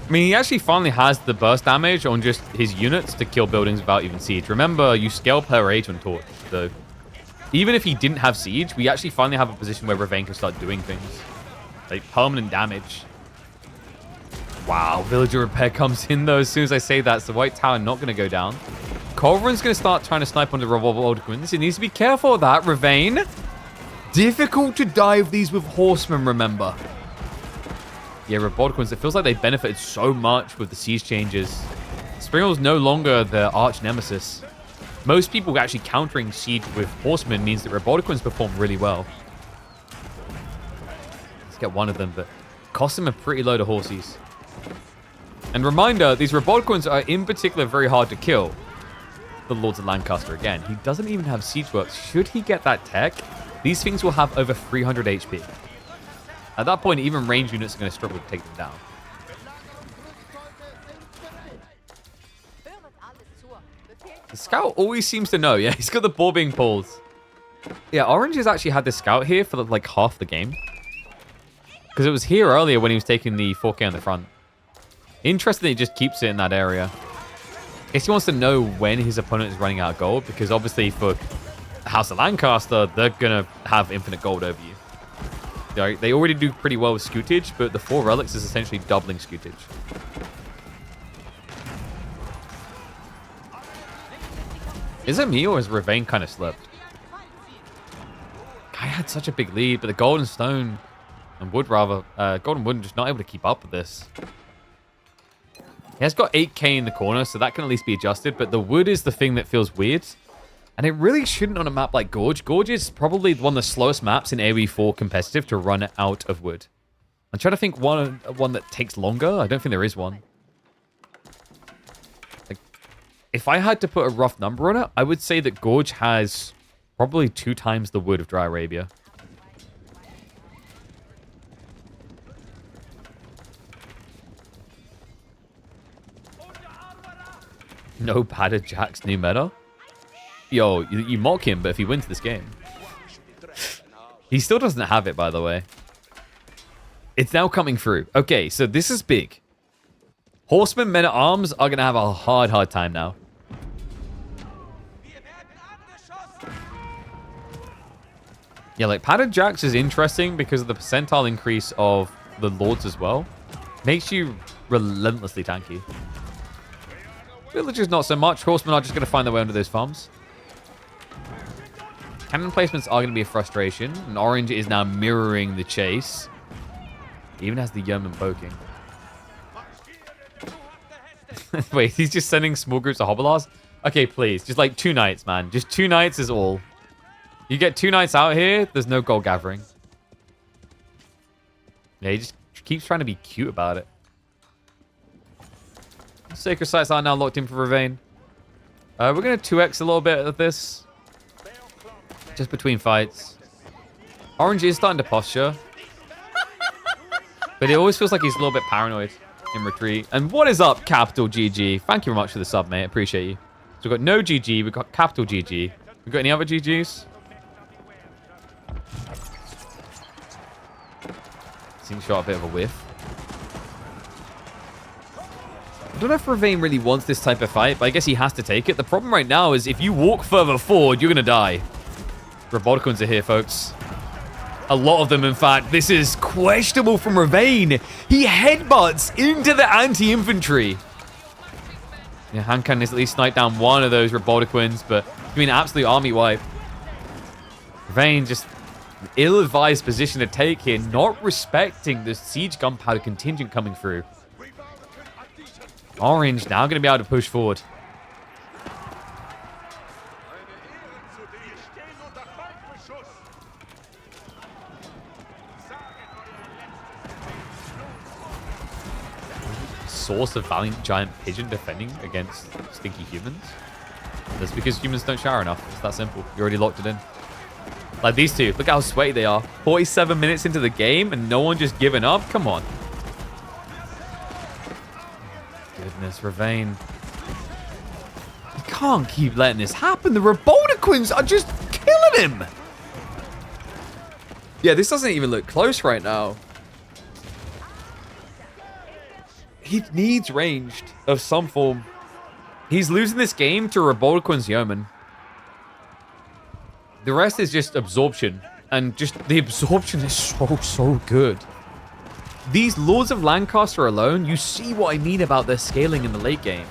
I mean, he actually finally has the burst damage on just his units to kill buildings without even siege. Remember, you scale per age on torch, so even if he didn't have siege, we actually finally have a position where Ravane can start doing things. Like permanent damage. Wow, Villager Repair comes in though as soon as I say that. So the White Tower not going to go down. Culverin's going to start trying to snipe onto Revolver. He needs to be careful of that. Ravane. Difficult to dive these with Horsemen, remember. Yeah, Roboticons, it feels like they benefited so much with the siege changes. Springall's no longer the arch nemesis. Most people actually countering siege with Horsemen means that Roboticons perform really well. Let's get one of them, but cost them a pretty load of horsies. And reminder, these Roboticons are in particular very hard to kill. The Lords of Lancaster again. He doesn't even have siege works. Should he get that tech, these things will have over 300 HP. At that point, even range units are going to struggle to take them down. The scout always seems to know. Yeah, he's got the ball being pulled. Yeah, Orange has actually had this scout here for like half the game. Because it was here earlier when he was taking the 4K on the front. Interesting, he just keeps it in that area. I guess he wants to know when his opponent is running out of gold. Because obviously for House of Lancaster, they're going to have infinite gold over you. They already do pretty well with Scootage, but the 4 relics is essentially doubling Scootage. Is it me or has Ravane kind of slipped? I had such a big lead, but the Golden Stone and Wood rather, Golden Wood just not able to keep up with this. He has got 8k in the corner, so that can at least be adjusted, but the Wood is the thing that feels weird. And it really shouldn't on a map like Gorge. Gorge is probably one of the slowest maps in AoE 4 competitive to run out of wood. I'm trying to think one that takes longer. I don't think there is one. Like, if I had to put a rough number on it, I would say that Gorge has probably 2 times the wood of Dry Arabia. No padded Jack's new meta? Yo, you mock him, but if he wins this game. He still doesn't have it, by the way. It's now coming through. Okay, so this is big. Horsemen, men-at-arms are going to have a hard time now. Yeah, like, padded Jacks is interesting because of the percentile increase of the Lords as well. Makes you relentlessly tanky. Villagers not so much. Horsemen are just going to find their way under those farms. Cannon placements are going to be a frustration. And Orange is now mirroring the chase. He even has the Yeoman poking. Wait, he's just sending small groups of Hobbelars? Okay, please. Just like 2 knights, man. Just 2 knights is all. You get 2 knights out here, there's no gold gathering. Yeah, he just keeps trying to be cute about it. Sacred Sites are now locked in for Ravane. We're going to 2x a little bit of this. Just between fights. Orange is starting to posture. But it always feels like he's a little bit paranoid in retreat. And what is up, Capital GG? Thank you very much for the sub, mate. Appreciate you. So we've got no GG. We've got Capital GG. We've got any other GGs? Seems shot a bit of a whiff. I don't know if Ravane really wants this type of fight, but I guess he has to take it. The problem right now is if you walk further forward, you're going to die. Roboticons are here, folks. A lot of them, in fact. This is questionable from Ravane. He headbutts into the anti-infantry. Yeah, hand cannon has at least sniped down one of those Roboticons, but it's been an absolute army wipe. Ravane just ill-advised position to take here, not respecting the siege gunpowder contingent coming through. Orange now going to be able to push forward. Source of Valiant Giant Pigeon defending against stinky humans. That's because humans don't shower enough. It's that simple. You already locked it in. Like these two. Look how sweaty they are. 47 minutes into the game and no one just giving up. Come on. Goodness, Ravane. You can't keep letting this happen. The Robotiquins are just killing him. Yeah, this doesn't even look close right now. He needs ranged of some form. He's losing this game to Robotiquin's Yeoman. The rest is just absorption. And just the absorption is so good. These Lords of Lancaster alone, you see what I mean about their scaling in the late game.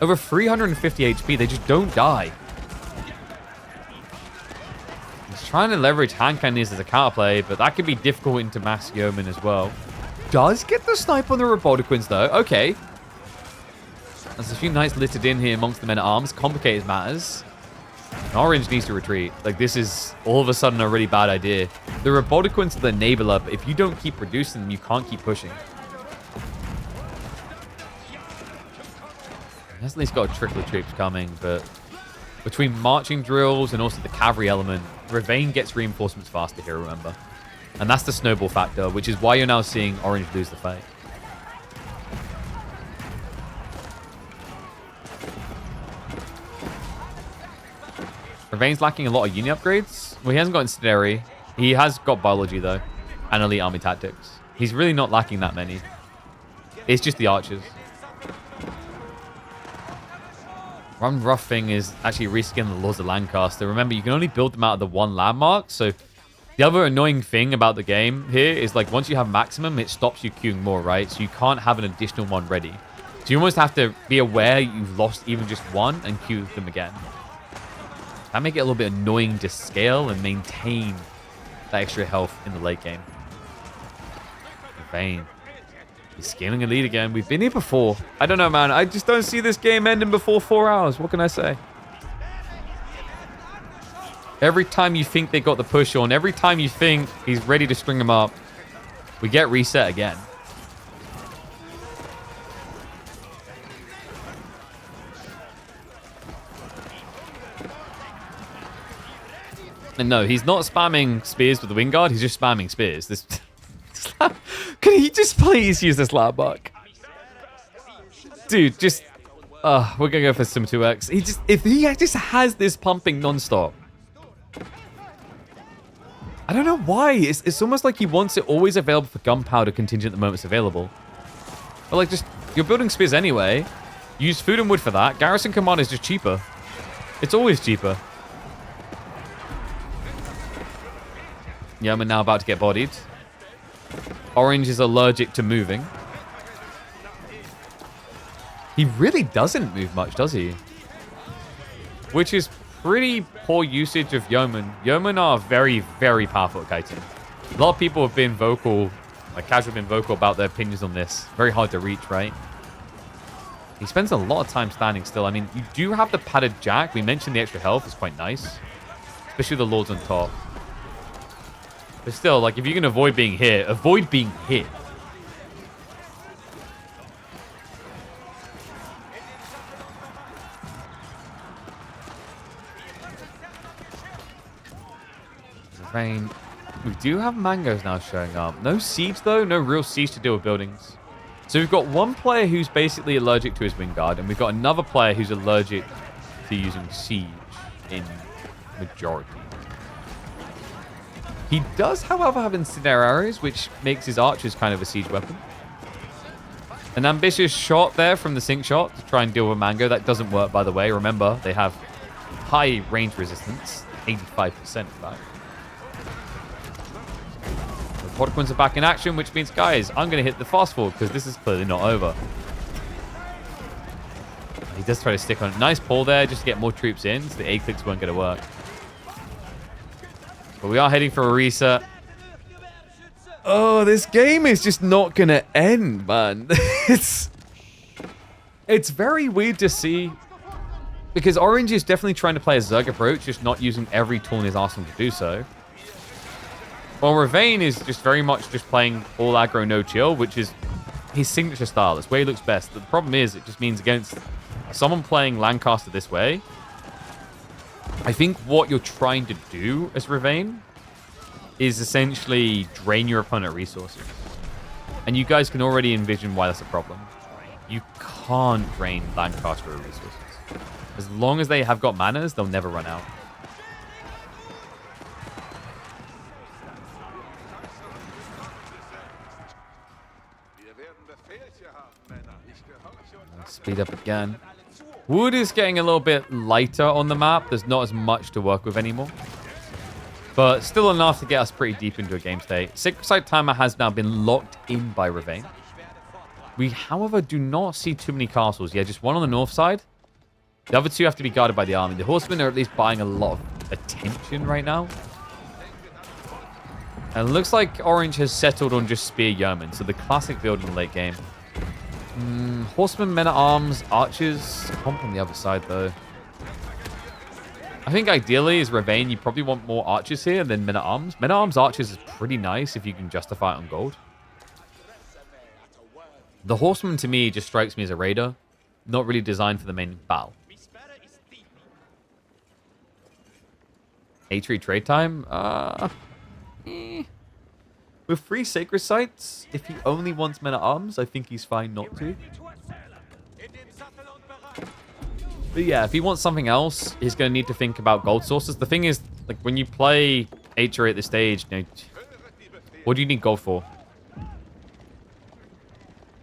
Over 350 HP, they just don't die. He's trying to leverage hand cannons as a counterplay, but that could be difficult into Mass Yeoman as well. Does get the snipe on the Robotiquins though. Okay. There's a few knights littered in here amongst the men-at-arms. Complicated matters. Orange needs to retreat. Like, this is all of a sudden a really bad idea. The Robotiquins are the enabler, but if you don't keep producing them, you can't keep pushing. He has at least got a trickle of troops coming, but between marching drills and also the cavalry element, Ravane gets reinforcements faster here, remember. And that's the snowball factor, which is why you're now seeing Orange lose the fight. Ravane's lacking a lot of uni upgrades. Well, he hasn't got Incendiary. He has got Biology, though. And Elite Army Tactics. He's really not lacking that many. It's just the archers. One rough thing is actually reskin the Lords of Lancaster. Remember, you can only build them out of the one landmark. So the other annoying thing about the game here is, like, once you have maximum, it stops you queuing more, right? So you can't have an additional one ready. So you almost have to be aware you've lost even just one and queue them again. That make it a little bit annoying to scale and maintain that extra health in the late game. Ravane. He's scaling a lead again. We've been here before. I don't know, man. I just don't see this game ending before 4 hours. What can I say? Every time you think they got the push on, every time you think he's ready to string him up, we get reset again. And no, he's not spamming spears with the Wingard. He's just spamming spears. This, can he just please use this lab buck? Dude, just... we're going to go for some 2x. If he just has this pumping non-stop. I don't know why. It's almost like he wants it always available for gunpowder contingent the moment it's available. But like, just... You're building spears anyway. Use food and wood for that. Garrison command is just cheaper. It's always cheaper. Yeoman now about to get bodied. Orange is allergic to moving. He really doesn't move much, does he? Which is pretty poor usage of Yeoman. Yeoman are very, very powerful at kiting. A lot of people have been vocal, like casual have been vocal about their opinions on this. Very hard to reach, right? He spends a lot of time standing still. I mean, you do have the padded jack. We mentioned the extra health is quite nice. Especially the Lords on top. But still, like, if you can avoid being hit, avoid being hit. Ravane. We do have mangoes now showing up. No siege, though. No real siege to deal with buildings. So we've got one player who's basically allergic to his Wingard, and we've got another player who's allergic to using siege in majority. He does, however, have incendiary arrows, which makes his archers kind of a siege weapon. An ambitious shot there from the sync shot to try and deal with Mango. That doesn't work, by the way. Remember, they have high range resistance, 85% of that. The Robotiquins are back in action, which means, guys, I'm going to hit the fast forward because this is clearly not over. He does try to stick on. Nice pull there just to get more troops in, so the A-clicks weren't going to work. But we are heading for a reset. Oh, this game is just not going to end, man. It's very weird to see. Because Orange is definitely trying to play a Zerg approach, just not using every tool in his arsenal to do so. While Ravane is just very much just playing all aggro, no chill, which is his signature style. It's where he looks best. But the problem is, it just means against someone playing Lancaster this way, I think what you're trying to do as Ravane is essentially drain your opponent resources. And you guys can already envision why that's a problem. You can't drain Lancaster resources. As long as they have got manners, they'll never run out. Speed up again. Wood is getting a little bit lighter on the map. There's not as much to work with anymore. But still enough to get us pretty deep into a game state. Sacred Site timer has now been locked in by Ravane. We, however, do not see too many castles. Yeah, just one on the north side. The other two have to be guarded by the army. The horsemen are at least buying a lot of attention right now. And it looks like Orange has settled on just Spear Yeoman. So the classic build in the late game. Horsemen, men-at-arms, archers. Comp on the other side, though. I think ideally, as Ravane, you probably want more archers here than men-at-arms. Men-at-arms archers is pretty nice if you can justify it on gold. The horseman, to me, just strikes me as a raider. Not really designed for the main battle. A3 trade time? With 3 sacred sites, if he only wants men-at-arms, I think he's fine not to. But yeah, if he wants something else, he's going to need to think about gold sources. The thing is, like, when you play A3 at this stage, you know, what do you need gold for?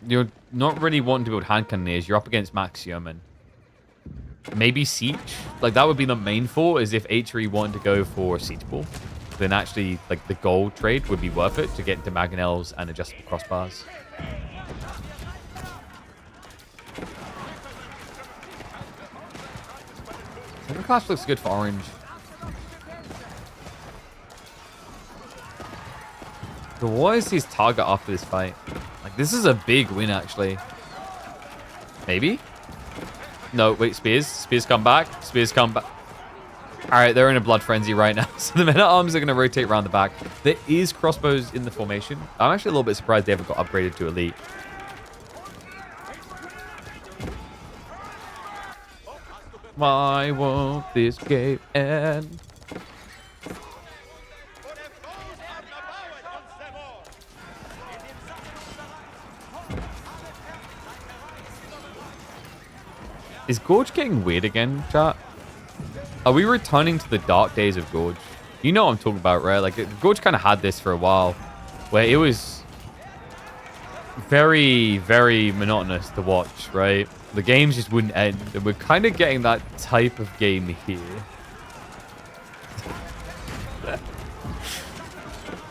You're not really wanting to build hand cannoneers. You're up against max yeomen. Maybe siege. Like, that would be the main thought, is if A3 wanted to go for siege ball, then actually, like, the gold trade would be worth it to get into mangonels and adjustable crossbars. The clash looks good for Orange. But what is his target after this fight? Like, this is a big win, actually. Maybe? No, wait, Spears. Spears come back. Spears come back. Alright, they're in a blood frenzy right now. So the men-at-arms are going to rotate around the back. There is crossbows in the formation. I'm actually a little bit surprised they ever got upgraded to elite. Why won't this game end? Is Gorge getting weird again, chat? Are we returning to the dark days of Gorge? You know what I'm talking about, right? Like, Gorge kind of had this for a while, where it was very, very monotonous to watch, right? The games just wouldn't end, and we're kind of getting that type of game here.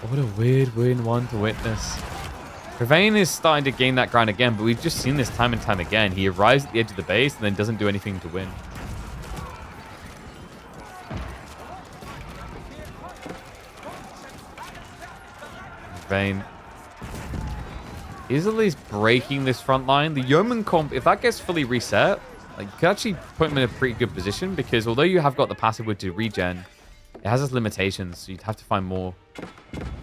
What a weird one to witness. Ravane is starting to gain that ground again, but we've just seen this time and time again. He arrives at the edge of the base and then doesn't do anything to win. Ravane is at least breaking this front line. The Yeoman comp, if that gets fully reset, like, you could actually put him in a pretty good position, because although you have got the passive wood to regen, it has its limitations, so you'd have to find more.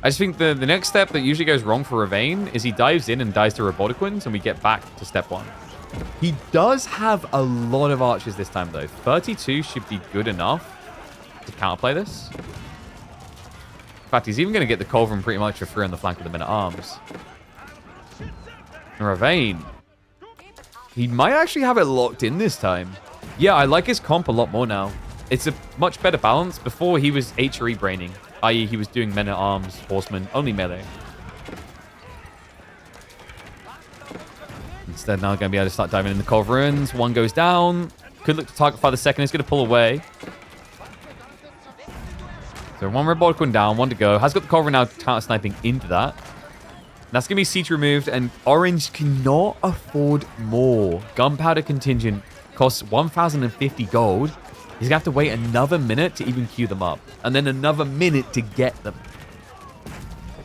I just think the next step that usually goes wrong for Ravane is he dives in and dies to Robotiquins, and we get back to step 1. He does have a lot of archers this time, though. 32 should be good enough to counterplay this. In fact, he's even going to get the Culverin pretty much for free on the flank of the men-at-arms. And Ravane, he might actually have it locked in this time. Yeah, I like his comp a lot more now. It's a much better balance. Before, he was HRE braining, i.e. he was doing men-at-arms, horsemen, only melee. Instead, now going to be able to start diving in the Culverins. One goes down. Could look to target fire the second. He's going to pull away. So one Robotiquin down, one to go. Has got the Culverin now counter-sniping into that. That's going to be siege removed, and Orange cannot afford more. Gunpowder contingent costs 1,050 gold. He's going to have to wait another minute to even queue them up. And then another minute to get them.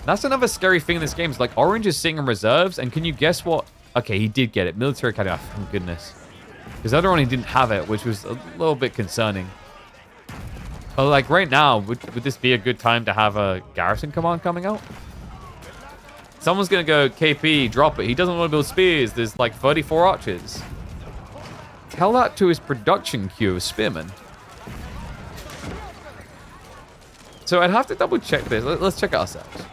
That's another scary thing in this game. Is like, Orange is sitting in reserves, and can you guess what? Okay, he did get it. Military Academy. Oh, thank goodness. Because the other one, he didn't have it, which was a little bit concerning. But like, right now, would this be a good time to have a garrison command coming out? Someone's going to go, KP, drop it. He doesn't want to build spears. There's like 34 archers. Tell that to his production queue of spearmen. So I'd have to double check this. Let's check it ourselves.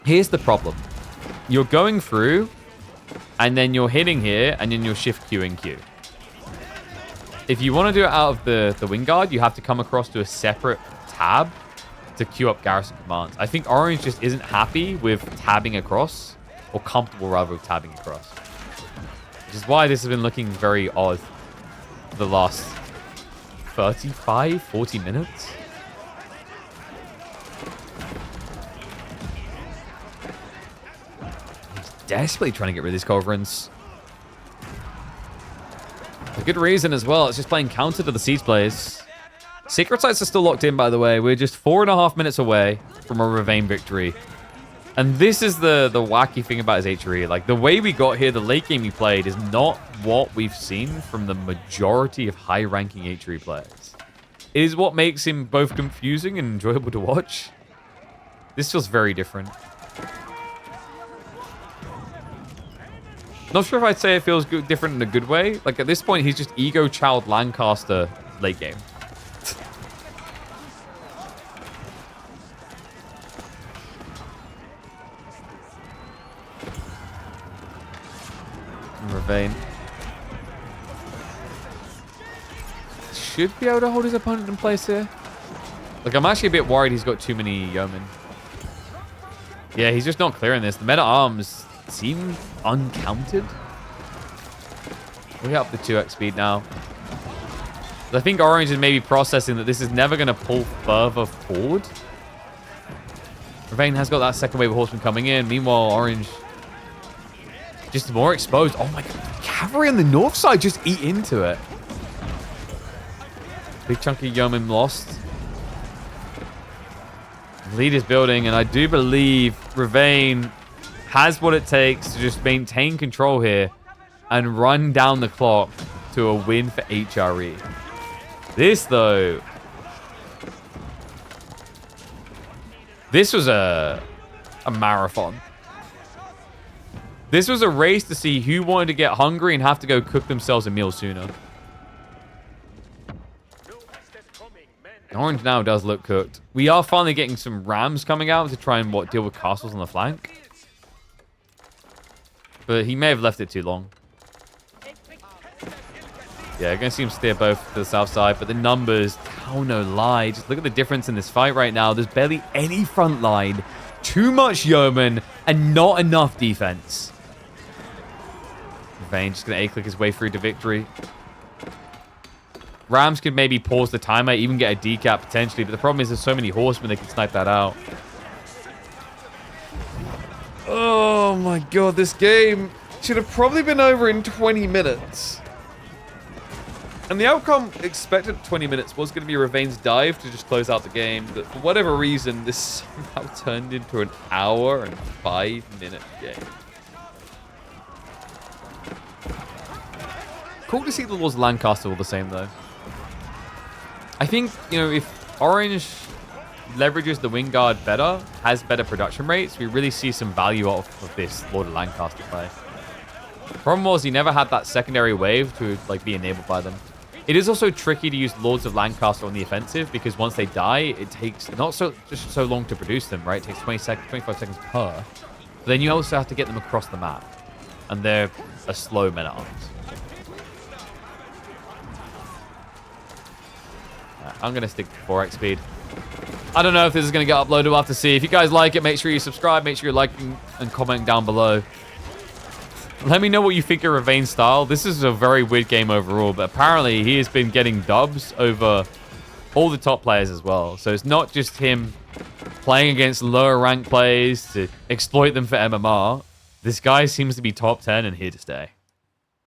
Here's the problem. You're going through And then you're hitting here, and then you'll shift Q and Q. If you want to do it out of the wing guard, you have to come across to a separate tab to queue up garrison commands. I think Orange just isn't happy with tabbing across, or comfortable rather with tabbing across. Which is why this has been looking very odd for the last 35, 40 minutes. He's desperately trying to get rid of these culverins. A good reason as well. It's just playing counter to the siege players. Secret sites are still locked in, by the way. We're just 4.5 minutes away from a Ravane victory. And this is the wacky thing about his HRE. Like, the way we got here, the late game he played, is not what we've seen from the majority of high-ranking HRE players. It is what makes him both confusing and enjoyable to watch. This feels very different. Not sure if I'd say it feels different in a good way. Like, at this point, he's just ego child Lancaster late game. Ravane should be able to hold his opponent in place here. Like, I'm actually a bit worried he's got too many yeomen. Yeah, he's just not clearing this. The men-at-arms seem uncounted. We up the 2x speed now. I think Orange is maybe processing that this is never going to pull further forward. Ravane has got that second wave of horsemen coming in. Meanwhile, Orange just more exposed. Oh my god. Cavalry on the north side just eat into it. Big chunky yeoman lost. Lead is building, and I do believe Ravane has what it takes to just maintain control here and run down the clock to a win for HRE. This, though, this was a marathon. This was a race to see who wanted to get hungry and have to go cook themselves a meal sooner. Orange now does look cooked. We are finally getting some rams coming out to try and deal with castles on the flank. But he may have left it too long. Yeah, you're going to see him steer both to the south side, but the numbers tell no lie. Just look at the difference in this fight right now. There's barely any front line, too much yeoman, and not enough defense. Ravane just going to A-click his way through to victory. Rams could maybe pause the timer, even get a decap potentially, but the problem is there's so many horsemen they can snipe that out. Oh my god, this game should have probably been over in 20 minutes. And the outcome expected at 20 minutes was going to be Ravane's dive to just close out the game, but for whatever reason, this somehow turned into an hour and 5-minute game. Cool to see the Lords of Lancaster all the same, though. I think, you know, if Orange leverages the wing guard better, has better production rates, we really see some value out of this Lord of Lancaster play. Problem was he never had that secondary wave to like be enabled by them. It is also tricky to use Lords of Lancaster on the offensive because once they die, it takes not just so long to produce them, right? It takes 25 seconds per. But then you also have to get them across the map. And they're a slow men-at-arms. I'm going to stick to 4x speed. I don't know if this is going to get uploaded. We'll have to see. If you guys like it, make sure you subscribe. Make sure you're liking and commenting down below. Let me know what you think of Ravane's style. This is a very weird game overall, but apparently he has been getting dubs over all the top players as well. So it's not just him playing against lower rank players to exploit them for MMR. This guy seems to be top 10 and here to stay.